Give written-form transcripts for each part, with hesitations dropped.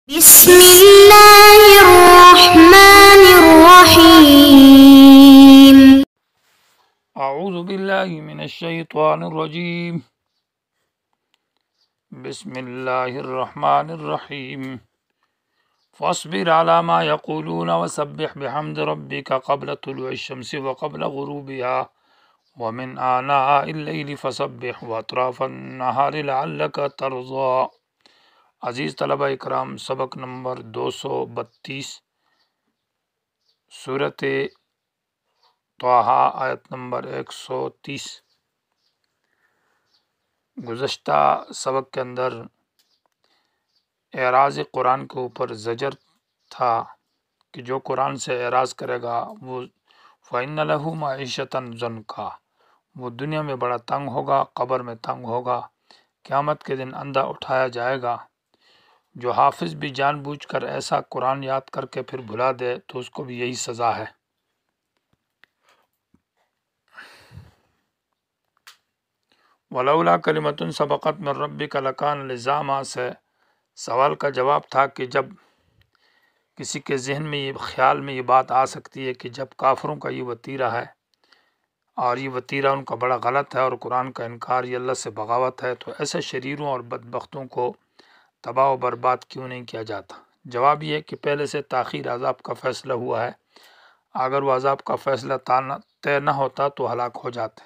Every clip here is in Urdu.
بسم الله الرحمن الرحيم. أعوذ بالله من الشيطان الرجيم. بسم الله الرحمن الرحيم. فاصبر على ما يقولون وسبح بحمد ربك قبل طلوع الشمس وقبل غروبها ومن آناء الليل فسبح وأطراف النهار لعلك ترضى. عزیز طلبہ اکرام، سبق نمبر 232 سورۃ طٰہٰ آیت نمبر 130۔ گزشتہ سبق کے اندر اعراض قرآن کے اوپر زجر تھا کہ جو قرآن سے اعراض کرے گا وہ فَإِنَّ لَهُ مَعِيشَةً ضَنْكًا، وہ دنیا میں بڑا تنگ ہوگا، قبر میں تنگ ہوگا، قیامت کے دن اندھا اٹھایا جائے گا۔ جو حافظ بھی جان بوجھ کر ایسا قرآن یاد کر کے پھر بھلا دے تو اس کو بھی یہی سزا ہے۔ وَلَوْلَا كَلِمَةٌ سَبَقَتْ مِنْ رَبِّكَ لَكَانَ لِزَامًا سے سوال کا جواب تھا کہ جب کسی کے ذہن میں یہ خیال میں یہ بات آ سکتی ہے کہ جب کافروں کا یہ وتیرہ ہے اور یہ وتیرہ ان کا بڑا غلط ہے اور قرآن کا انکار یہ اللہ سے بغاوت ہے، تو ایسے شریروں اور بدبختوں کو تباہ و برباد کیوں نہیں کیا جاتا؟ جواب یہ ہے کہ پہلے سے تاخیر عذاب کا فیصلہ ہوا ہے، اگر وہ عذاب کا فیصلہ طے نہ ہوتا تو ہلاک ہو جاتے۔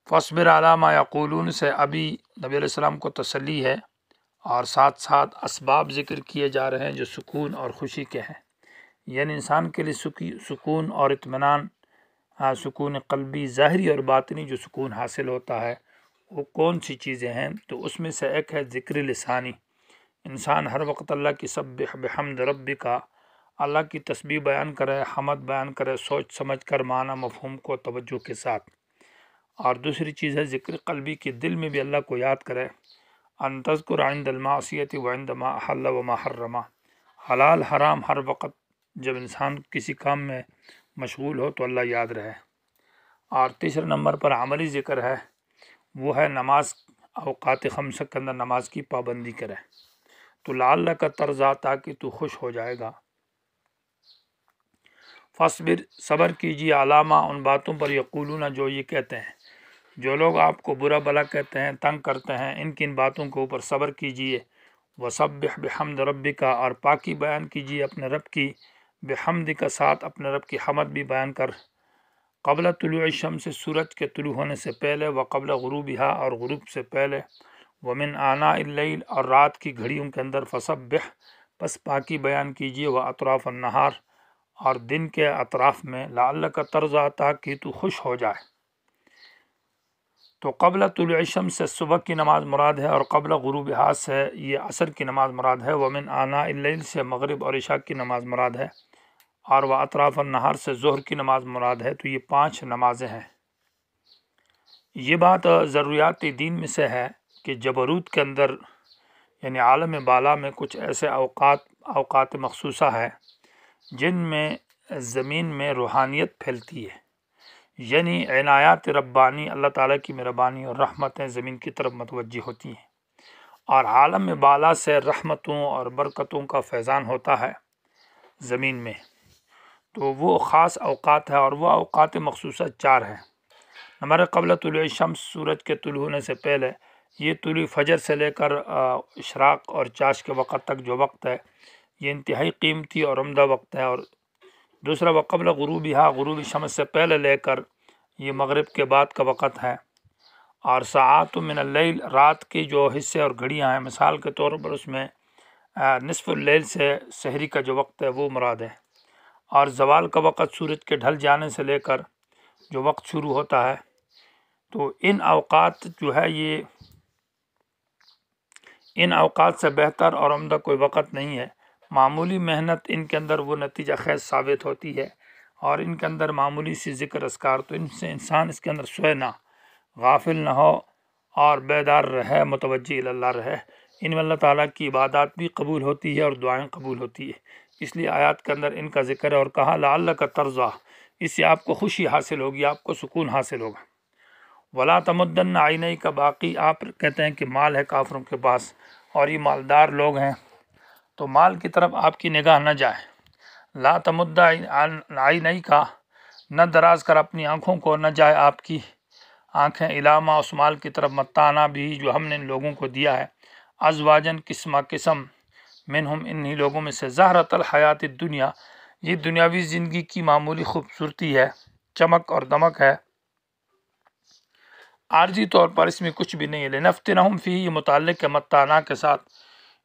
فَاصْبِرْ عَلَىٰ مَا يَقُولُونَ سے ابھی نبی علیہ السلام کو تسلی ہے اور ساتھ ساتھ اسباب ذکر کیے جا رہے ہیں جو سکون اور خوشی کے ہیں، یعنی انسان کے لیے سکون اور اطمینان، سکون قلبی ظاہری اور باطنی جو سکون حاصل ہوتا ہے وہ کون سی چیزیں ہیں؟ تو اس میں سے ایک ہے ذکر لسانی۔ انسان ہر وقت اللہ کی سبح بحمد ربک، اللہ کی تسبیح بیان کرے، حمد بیان کرے، سوچ سمجھ کر معنی مفہوم کو توجہ کے ساتھ۔ اور دوسری چیز ہے ذکر قلبی کی، دل میں بھی اللہ کو یاد کرے، ان تذکر عند المعصیۃ وعند ما احل وما حرم، حلال حرام ہر وقت جب انسان کسی کام میں مشغول ہو تو اللہ یاد رہے۔ اور تیسرے نمبر پر عملی ذکر ہے، وہ ہے نماز، اوقات خمسہ کے اندر نماز کی پابندی کرے، تو لعلک ترضیٰ، تاکہ تو خوش ہو جائے گا۔ فاصبر، صبر کیجیے، علامہ ان باتوں پر یقولون جو یہ کہتے ہیں، جو لوگ آپ کو برا بلا کہتے ہیں، تنگ کرتے ہیں، ان باتوں کے اوپر صبر کیجیے۔ وسبح بحمد ربک، اور پاکی بیان کیجیے اپنے رب کی، بحمد کا ساتھ اپنے رب کی حمد بھی بیان کر، قبل طلوع الشمس، سورج کے طلوع ہونے سے پہلے، وقبل غروبها، اور غروب سے پہلے، ومن آناء اللیل، اور رات کی گھڑیوں کے اندر، فسبح، پس پاکی بیان کیجیے، واطراف النہار، اور دن کے اطراف میں، لعلک ترضیٰ، تاکہ تو خوش ہو جائے۔ تو قبل طلوع الشمس سے صبح کی نماز مراد ہے، اور قبل غروبها سے یہ عصر کی نماز مراد ہے، ومن آناء اللیل سے مغرب اور عشاء کی نماز مراد ہے، اور واطراف النہار سے ظہر کی نماز مراد ہے۔ تو یہ 5 نمازیں ہیں۔ یہ بات ضروریات دین میں سے ہے کہ جبروت کے اندر، یعنی عالم بالا میں، کچھ ایسے اوقات مخصوصہ ہے جن میں زمین میں روحانیت پھیلتی ہے، یعنی عنایات ربانی، اللہ تعالیٰ کی مہربانی اور رحمتیں زمین کی طرف متوجہ ہوتی ہیں، اور عالم بالا سے رحمتوں اور برکتوں کا فیضان ہوتا ہے زمین میں۔ تو وہ خاص اوقات ہے، اور وہ اوقات مخصوصہ 4 ہیں۔ نمبر قبل طلوع الشمس، سورج کے طلوع ہونے سے پہلے، یہ طلوع فجر سے لے کر اشراق اور چاش کے وقت تک جو وقت ہے یہ انتہائی قیمتی اور عمدہ وقت ہے۔ اور دوسرا وقبل غروبها، غروب شمس سے پہلے لے کر یہ مغرب کے بعد کا وقت ہے۔ اور ساعات من اللیل، رات کی جو حصے اور گھڑیاں ہیں، مثال کے طور پر اس میں نصف اللیل سے سحری کا جو وقت ہے وہ مراد ہے۔ اور زوال کا وقت سورج کے ڈھل جانے سے لے کر جو وقت شروع ہوتا ہے، تو ان اوقات جو ہے یہ ان اوقات سے بہتر اور عمدہ کوئی وقت نہیں ہے۔ معمولی محنت ان کے اندر وہ نتیجہ خیز ثابت ہوتی ہے، اور ان کے اندر معمولی سی ذکر اذکار، تو ان سے انسان اس کے اندر سوئے نہ، غافل نہ ہو، اور بیدار رہے، متوجہ اللہ رہے۔ ان میں اللہ تعالیٰ کی عبادات بھی قبول ہوتی ہے اور دعائیں قبول ہوتی ہے، اس لیے آیات کے اندر ان کا ذکر ہے، اور کہا لعلک ترضیٰ، اس سے آپ کو خوشی حاصل ہوگی، آپ کو سکون حاصل ہوگا۔ ولا تمدن عینیک، باقی آپ کہتے ہیں کہ مال ہے کافروں کے پاس، اور یہ مالدار لوگ ہیں، تو مال کی طرف آپ کی نگاہ نہ جائے۔ لا تمد عینیک، نہ دراز کر اپنی آنکھوں کو، نہ جائے آپ کی آنکھیں علامہ اس مال کی طرف متانا بھی جو ہم نے ان لوگوں کو دیا ہے، ازواجن قسمہ قسم، منہم انہی لوگوں میں سے، زہرت الحیات الدنیا، یہ دنیاوی زندگی کی معمولی خوبصورتی ہے، چمک اور دمک ہے، عارضی طور پر اس میں کچھ بھی نہیں ہے۔ لنفتنہم فیہ، یہ متعلق ہے متانا کے ساتھ،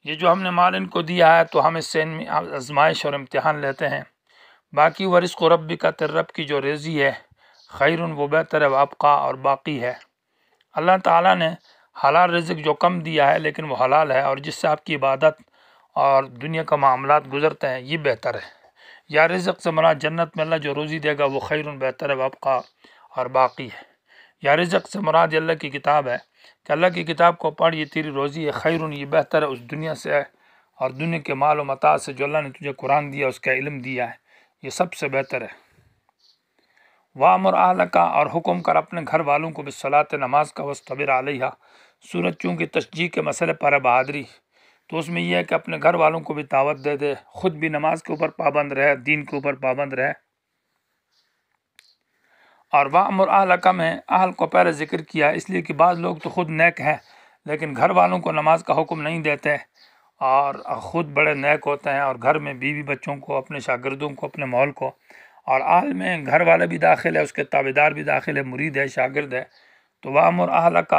یہ جو ہم نے مال ان کو دیا ہے تو ہم اس سے ان میں آزمائش اور امتحان لیتے ہیں۔ باقی ورزق ربک، تیرے رب کی جو رزق ہے، خیر، وہ بہتر ہے، وابقا، اور باقی ہے۔ اللہ تعالیٰ نے حلال رزق جو کم دیا ہے لیکن وہ حلال ہے، اور جس سے آپ کی عبادت اور دنیا کا معاملات گزرتے ہیں، یہ بہتر ہے۔ یا رزق سے مراد جنت میں اللہ جو روزی دے گا وہ خیر، بہتر ہے، وابقا، اور باقی ہے۔ یا رزق سے مراد اللہ کی کتاب ہے کہ اللہ کی کتاب کو پڑھ، یہ تیری روزی ہے، خیر، یہ بہتر ہے اس دنیا سے اور دنیا کے مال و متاع سے جو اللہ نے تجھے قرآن دیا، اس کا علم دیا ہے، یہ سب سے بہتر ہے۔ وَأْمُرْ أَهْلَكَ، اور حکم کر اپنے گھر والوں کو، بالصلاۃ، نماز کا، وَاصْطَبِرْ عَلَيْهَا، سورت چونکہ تشجیع کے مسئلے پر ہے، بہادری، تو اس میں یہ ہے کہ اپنے گھر والوں کو بھی دعوت دے دے، خود بھی نماز کے اوپر پابند رہے، دین کے اوپر پابند رہے۔ اور وَأْمُرْ أَهْلَكَ میں اہل کو پہلے ذکر کیا اس لیے کہ بعض لوگ تو خود نیک ہیں لیکن گھر والوں کو نماز کا حکم نہیں دیتے، اور خود بڑے نیک ہوتے ہیں، اور گھر میں بیوی بچوں کو، اپنے شاگردوں کو، اپنے ماحول کو، اور اہل میں گھر والے بھی داخل ہے، اس کے تابعدار بھی داخل ہے، مرید ہے، شاگرد ہے۔ تو وَأْمُرْ أَهْلَكَ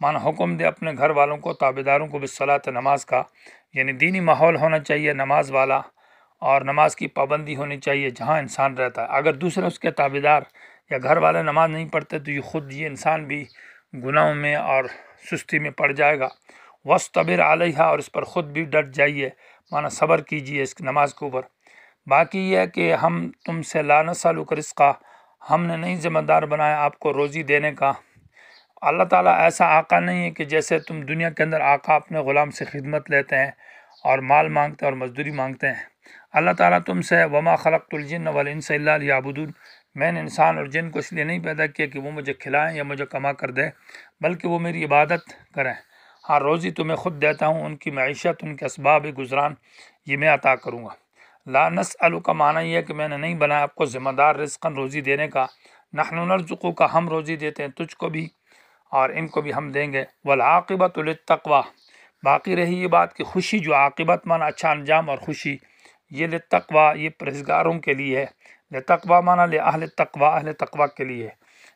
مانا حکم دے اپنے گھر والوں کو، تابعداروں کو، بالصلاۃ، نماز کا، یعنی دینی ماحول ہونا چاہیے نماز والا، اور نماز کی پابندی ہونی چاہیے جہاں انسان رہتا ہے۔ اگر دوسرے اس کے تابعدار یا گھر والے نماز نہیں پڑھتے تو یہ انسان بھی گناہوں میں اور سستی میں پڑ جائے گا۔ وَاصْطَبِرْ عَلَيْهَا، اور اس پر خود بھی ڈٹ جائیے، مانا صبر کیجیے اس نماز کے اوپر۔ باقی یہ ہے کہ ہم تم سے لا نسألک رزقا، ہم نے نہیں ذمہ دار بنایا آپ کو روزی دینے کا۔ اللہ تعالیٰ ایسا آقا نہیں ہے کہ جیسے تم دنیا کے اندر آقا اپنے غلام سے خدمت لیتے ہیں اور مال مانگتے ہیں اور مزدوری مانگتے ہیں۔ اللہ تعالیٰ تم سے وما خلقت الجن والانس الا لیعبدون، میں نے انسان اور جن کو اس لیے نہیں پیدا کیا کہ وہ مجھے کھلائیں یا مجھے کما کر دیں، بلکہ وہ میری عبادت کریں۔ ہاں، روزی تو میں خود دیتا ہوں، ان کی معیشت، ان کے اسباب گزران یہ میں عطا کروں گا۔ لا نسألو کا معنی یہ ہے کہ میں نے نہیں بنایا آپ کو ذمہ دار رزقاً روزی دینے کا، نحن نرزقو کا، ہم روزی دیتے ہیں تجھ کو بھی اور ان کو بھی ہم دیں گے۔ والعاقبۃ للتقویٰ، باقی رہی یہ بات کہ خوشی، جو عاقبت مانا اچھا انجام اور خوشی، یہ للتقویٰ، یہ پرہیزگاروں کے لیے ہے۔ لتقویٰ مانا لأہل التقویٰ، اہل تقویٰ کے لیے۔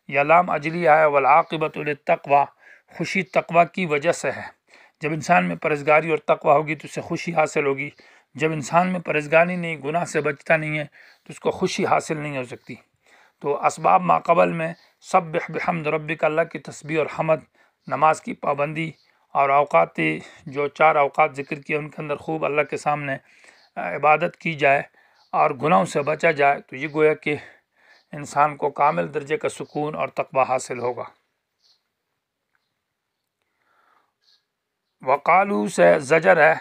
یہ لام اجلیہ ہے، والعاقبۃ للتقویٰ، خوشی تقویٰ کی وجہ سے ہے۔ جب انسان میں پرہیزگاری اور تقویٰ ہوگی تو اسے خوشی حاصل ہوگی۔ جب انسان میں پرہیزگاری نہیں، گناہ سے بچتا نہیں ہے تو اس کو خوشی حاصل نہیں ہو سکتی۔ تو اسباب ماقبل میں سبح بحمد ربک، اللہ کی تسبیح اور حمد، نماز کی پابندی، اور اوقات جو 4 اوقات ذکر کیے ان کے اندر خوب اللہ کے سامنے عبادت کی جائے اور گناہوں سے بچا جائے، تو یہ گویا کہ انسان کو کامل درجے کا سکون اور تقویٰ حاصل ہوگا۔ وقالو سے زجر ہے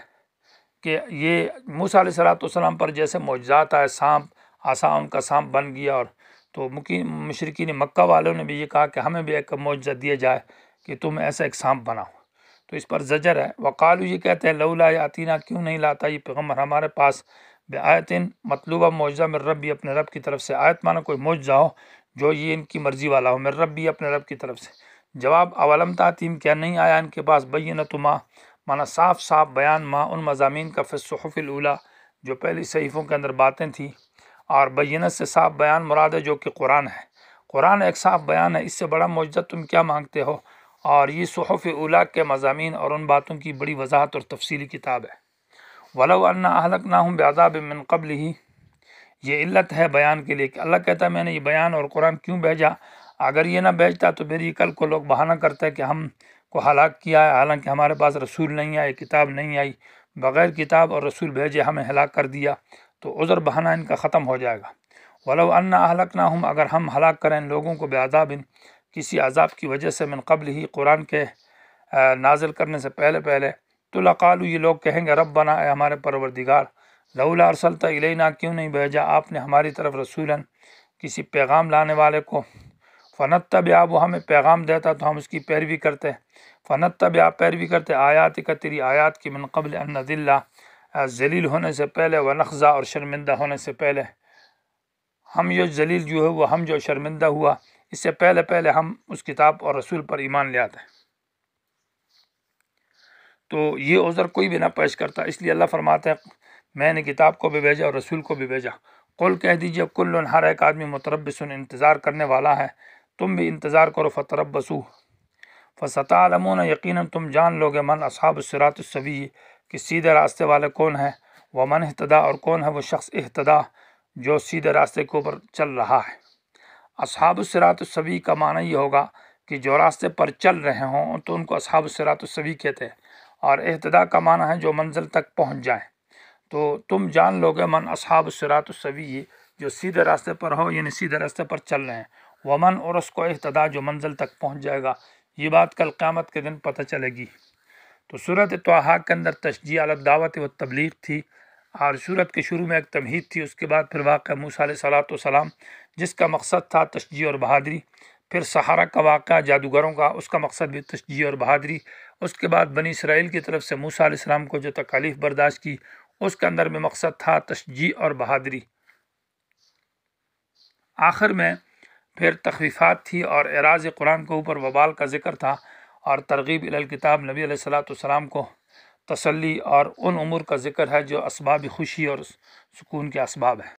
کہ یہ موسیٰ علیہ السلام پر جیسے معجزات آئے، سانپ، عصا ان کا سانپ بن گیا، اور تو مشرکین مکہ والوں نے بھی یہ کہا کہ ہمیں بھی ایک معجزہ دیا جائے کہ تم ایسا ایک سانپ بناؤ، تو اس پر زجر ہے۔ وقالو، یہ کہتے ہیں لولا یاتینا، کیوں نہیں لاتا یہ پیغمبر ہمارے پاس، بآیتن، مطلوبہ معجزہ، من ربی، اپنے رب کی طرف سے، آیت مانا کوئی معجزہ ہو جو یہ ان کی مرضی والا ہو، من ربی، اپنے رب کی طرف سے۔ جواب، اولم تاتیم، کیا نہیں آیا ان کے پاس، بینۃ ما، مانا صاف صاف بیان، ما، ان مضامین کا، فی الصحف الاولیٰ، جو پہلی صحیفوں کے اندر باتیں تھیں، اور بینت سے صاف بیان مراد ہے جو کہ قرآن ہے۔ قرآن ایک صاف بیان ہے، اس سے بڑا معجزہ تم کیا مانگتے ہو؟ اور یہ صحف اولیٰ کے مضامین اور ان باتوں کی بڑی وضاحت اور تفصیلی کتاب ہے۔ وَلَوْ أَنَّا أَهْلَكْنَاهُمْ بِعَذَابٍ مِّن قَبْلِهِ، یہ علت ہے بیان کے لیے کہ اللہ کہتا ہے میں نے یہ بیان اور قرآن کیوں بھیجا، اگر یہ نہ بھیجتا تو میری کل کو لوگ بہانہ کرتے کہ ہم کو ہلاک کیا ہے، حالانکہ ہمارے پاس رسول نہیں آئے، کتاب نہیں آئی، بغیر کتاب اور رسول بھیجے ہمیں ہلاک کر دیا، تو عذر بہانہ ان کا ختم ہو جائے گا۔ وَلَوْ أَنَّا أَهْلَكْنَاهُمْ، اگر ہم ہلاک کریں لوگوں کو، بعذاب، کسی عذاب کی وجہ سے، من قبل ہی، قرآن کے نازل کرنے سے پہلے، تو لقالو، یہ لوگ کہیں گے، ربنا، اے ہمارے پروردگار، لولا ارسلت الینا، کیوں نہیں بھیجا آپ نے ہماری طرف رسولا، کسی پیغام لانے والے کو، فنتبع، وہ ہمیں پیغام دیتا تو ہم اس کی پیروی کرتے، فنتبع پیروی کرتے آیات کا، تیری آیات کی، من قبل ان نذل، ذلیل ہونے سے پہلے، ونخزا، اور شرمندہ ہونے سے پہلے، ہم جو ذلیل جو ہے وہ ہم جو شرمندہ ہوا اس سے پہلے پہلے ہم اس کتاب اور رسول پر ایمان لے آتے ہیں۔ تو یہ عذر کوئی بھی نہ پیش کرتا، اس لیے اللہ فرماتے ہیں میں نے کتاب کو بھی بھیجا اور رسول کو بھی بھیجا۔ قل کہہ دیجئے کل، ہر ایک آدمی متربص، انتظار کرنے والا ہے، تم بھی انتظار کرو، فتربصوا فستعلمون، یقیناً تم جان لوگے، من اصحاب الصراط السوی، کہ سیدھے راستے والے کون ہیں، ومن اہتدی، اور کون ہے وہ شخص اہتدا جو سیدھے راستے کے اوپر چل رہا ہے۔ اصحاب الصراط السوی کا معنی یہ ہوگا کہ جو راستے پر چل رہے ہوں تو ان کو اصحاب الصراط السوی کہتے ہیں، اور اہتدا کا معنی ہے جو منزل تک پہنچ جائیں۔ تو تم جان لوگے من اصحاب الصراط السوی، جو سیدھے راستے پر ہو، یعنی سیدھے راستے پر چل رہے ہیں، ومن، اور اس کو اہتدا جو منزل تک پہنچ جائے گا۔ یہ بات کل قیامت کے دن پتہ چلے گی۔ تو سورۃ طٰہٰ کے اندر تشجیع علی الدعوت و تبلیغ تھی، اور سورت کے شروع میں ایک تمہید تھی، اس کے بعد پھر واقعہ موسیٰ علیہ السلام جس کا مقصد تھا تشجیع اور بہادری، پھر سحرہ کا واقعہ جادوگروں کا، اس کا مقصد بھی تشجیع اور بہادری، اس کے بعد بنی اسرائیل کی طرف سے موسیٰ علیہ السلام کو جو تکالیف برداشت کی اس کے اندر میں مقصد تھا تشجیع اور بہادری۔ آخر میں پھر تخفیفات تھی اور اعراض قرآن کے اوپر وبال کا ذکر تھا، اور ترغیب الی الکتاب، نبی علیہ السلام کو تسلی اور ان امور کا ذکر ہے جو اسباب خوشی اور سکون کے اسباب ہیں۔